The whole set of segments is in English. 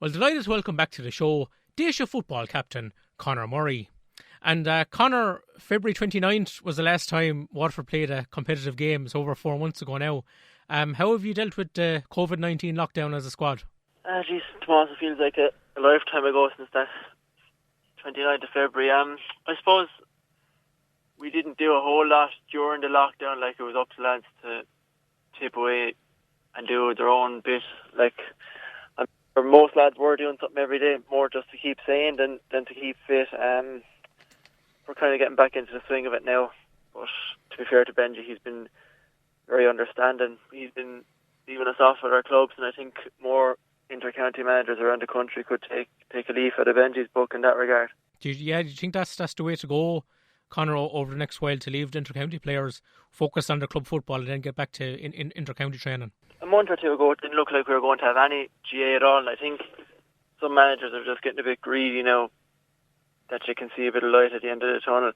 Well, delighted to welcome back to the show Daoise football captain Conor Murray. And Conor, February 29th was the last time Waterford played a competitive game. It's over 4 months ago now. How have you dealt with the COVID-19 lockdown as a squad? Tomas, it feels like a lifetime ago since that 29th of February. I suppose we didn't do a whole lot during the lockdown. Like, it was up to lads to tip away and do their own bit. Like, or most lads were doing something every day, more just to keep sane than to keep fit. We're kind of getting back into the swing of it now. But to be fair to Benji, he's been very understanding. He's been leaving us off at our clubs, and I think more inter-county managers around the country could take a leaf out of Benji's book in that regard. Do you think that's the way to go, Conor, over the next while, to leave the inter-county players, focus on their club football and then get back to inter-county training? A month or two ago, it didn't look like we were going to have any GA at all, and I think some managers are just getting a bit greedy now that you can see a bit of light at the end of the tunnel.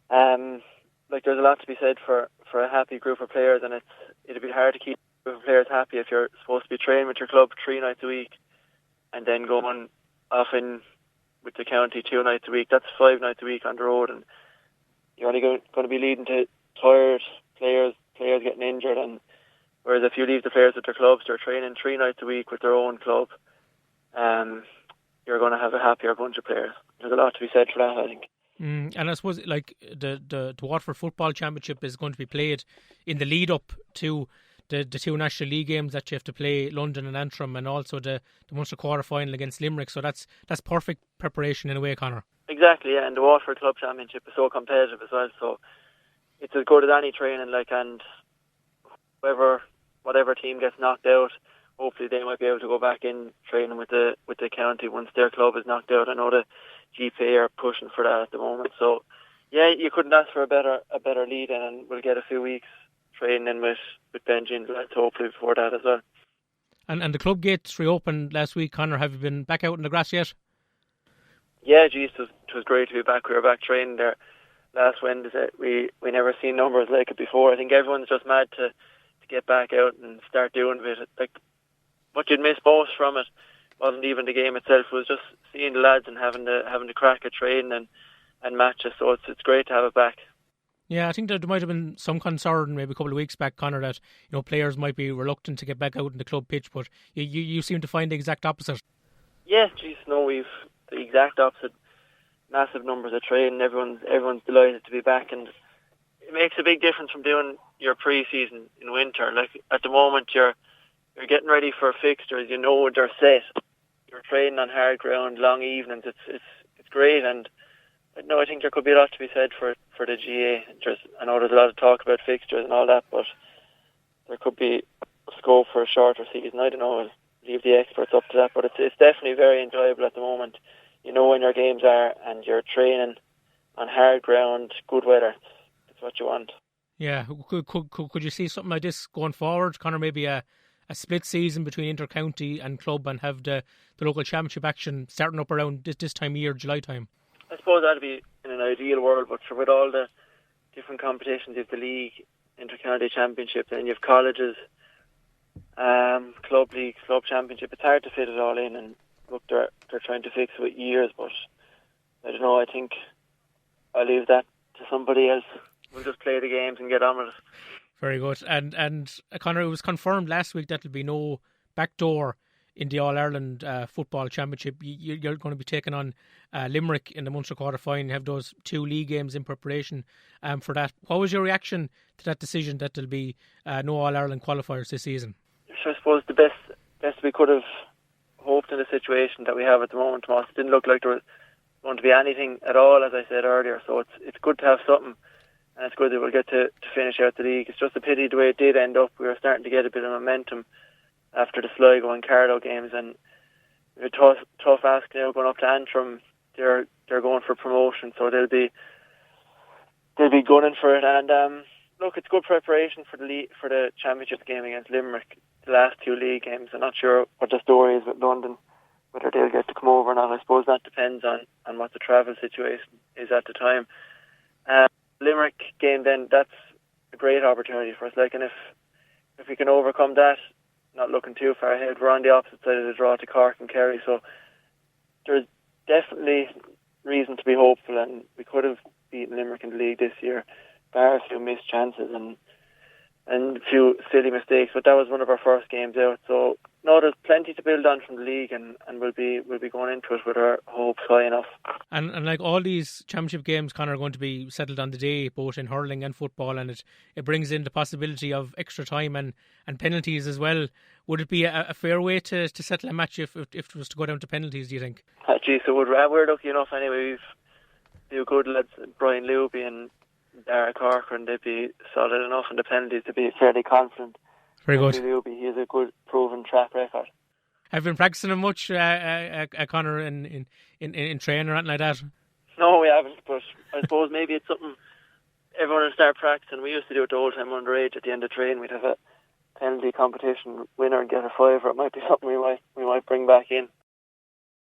There's a lot to be said for a happy group of players, and it'd be hard to keep a group of players happy if you're supposed to be training with your club 3 nights a week and then going off in with the county 2 nights a week. That's 5 nights a week on the road, and you're only going to be leading to tired players getting injured. And whereas if you leave the players with their clubs, they're training 3 nights a week with their own club, you're going to have a happier bunch of players. There's a lot to be said for that, I think. And I suppose the Waterford Football Championship is going to be played in the lead up to the 2 National League games that you have to play, London and Antrim, and also the Munster quarter final against Limerick. So that's perfect preparation in a way, Conor. Exactly, yeah. And the Waterford Club Championship is so competitive as well. So it's as good as any training. And whatever team gets knocked out, hopefully they might be able to go back in training with the county once their club is knocked out. I know the GPA are pushing for that at the moment. So yeah, you couldn't ask for a better lead in, and we'll get a few weeks training with Benji and lads hopefully before that as well. And the club gates reopened last week, Conor. Have you been back out in the grass yet? Yeah, it was great to be back. We were back training there last Wednesday. We never seen numbers like it before. I think everyone's just mad to get back out and start doing it. Like, what you'd miss most from it wasn't even the game itself. It was just seeing the lads and having the crack at training and matches. So it's great to have it back. Yeah, I think there might have been some concern maybe a couple of weeks back, Conor, that players might be reluctant to get back out in the club pitch, but you seem to find the exact opposite. Yeah, we've the exact opposite. Massive numbers of training. Everyone's delighted to be back, and it makes a big difference from doing your pre-season in winter. Like, at the moment, you're getting ready for fixtures. They're set. You're training on hard ground, long evenings. It's great, and I think there could be a lot to be said for the GA. I know there's a lot of talk about fixtures and all that, but there could be scope for a shorter season. I don't know. I'll leave the experts up to that, but it's definitely very enjoyable at the moment. You know when your games are, and you're training on hard ground, good weather. It's what you want. Yeah, could you see something like this going forward, Conor? Maybe a split season between inter-county and club, and have the local championship action starting up around this time of year, July time? I suppose that'd be in an ideal world, but with all the different competitions, you have the league, inter-county championship, then you have colleges, club league, club championship. It's hard to fit it all in, and look, they're trying to fix it with years, but I don't know. I think I'll leave that to somebody else. We'll just play the games and get on with it. Very good. And Conor, it was confirmed last week that there'll be no backdoor in the All-Ireland Football Championship. You're going to be taking on Limerick in the Munster quarter-final. You have those 2 league games in preparation for that. What was your reaction to that decision that there'll be no All-Ireland qualifiers this season? So I suppose the best we could have hoped in the situation that we have at the moment, Tomas. It didn't look like there was going to be anything at all, as I said earlier. So it's good to have something, and it's good that we'll get to finish out the league. It's just a pity the way it did end up. We were starting to get a bit of momentum after the Sligo and Carlow games, and a tough ask now going up to Antrim. They're going for promotion, so they'll be gunning for it. And look, it's good preparation for the championship game against Limerick. The last 2 league games. I'm not sure what the story is with London, whether they'll get to come over or not. I suppose that depends on what the travel situation is at the time. Limerick game, then, that's a great opportunity for us. And if we can overcome that, not looking too far ahead. We're on the opposite side of the draw to Cork and Kerry, so there's definitely reason to be hopeful, and we could have beaten Limerick in the league this year, bar a few missed chances and a few silly mistakes, but that was one of our first games out. So no, there's plenty to build on from the league, and we'll be going into it with our hopes high enough. And like all these championship games, Conor, are going to be settled on the day, both in hurling and football, and it brings in the possibility of extra time and penalties as well. Would it be a fair way to settle a match if it was to go down to penalties, do you think? So we're lucky enough anyway. We've few good lads, Brian Luby and Dara Corcoran, they'd be solid enough in the penalties to be fairly confident. Very good. Luby, he has a good proven track record. Have you been practicing him much, Conor, in training or anything like that? No, we haven't, but I suppose maybe it's something everyone will start practicing. We used to do it the whole time underage. At the end of training, we'd have a penalty competition winner and get a fiver. It might be something we might bring back in.